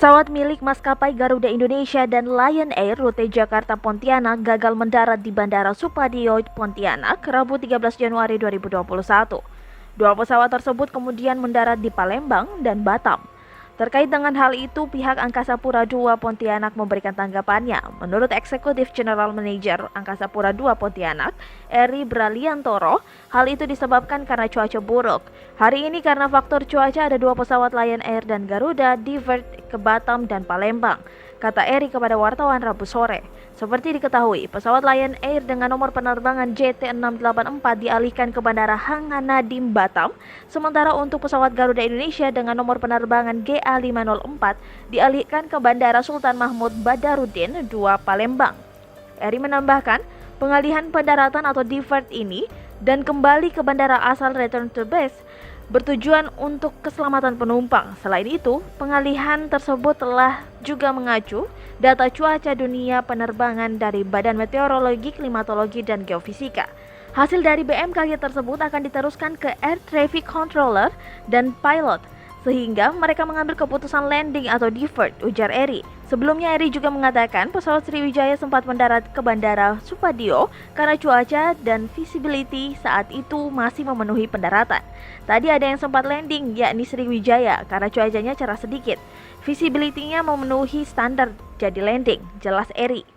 Pesawat milik maskapai Garuda Indonesia dan Lion Air rute Jakarta-Pontianak gagal mendarat di Bandara Supadio, Pontianak, Rabu 13 Januari 2021. Dua pesawat tersebut kemudian mendarat di Palembang dan Batam. Terkait dengan hal itu, pihak Angkasa Pura II Pontianak memberikan tanggapannya. Menurut Eksekutif General Manager Angkasa Pura II Pontianak, Eri Braliantoro, hal itu disebabkan karena cuaca buruk. Hari ini karena faktor cuaca ada dua pesawat Lion Air dan Garuda divert ke Batam dan Palembang, kata Eri kepada wartawan Rabu sore. Seperti diketahui, pesawat Lion Air dengan nomor penerbangan JT684 dialihkan ke Bandara Hang Nadiem Batam, sementara untuk pesawat Garuda Indonesia dengan nomor penerbangan GA504 dialihkan ke Bandara Sultan Mahmud Badarudin II Palembang. Eri menambahkan, pengalihan pendaratan atau divert ini dan kembali ke bandara asal return to base bertujuan untuk keselamatan penumpang. Selain itu, pengalihan tersebut telah juga mengacu data cuaca dunia penerbangan dari Badan Meteorologi, Klimatologi, dan Geofisika. Hasil dari BMKG tersebut akan diteruskan ke Air Traffic Controller dan Pilot, sehingga mereka mengambil keputusan landing atau divert, ujar Eri. Sebelumnya Eri juga mengatakan pesawat Sriwijaya sempat mendarat ke Bandara Supadio karena cuaca dan visibility saat itu masih memenuhi pendaratan. Tadi ada yang sempat landing, yakni Sriwijaya, karena cuacanya cerah sedikit. Visibility-nya memenuhi standar jadi landing, jelas Eri.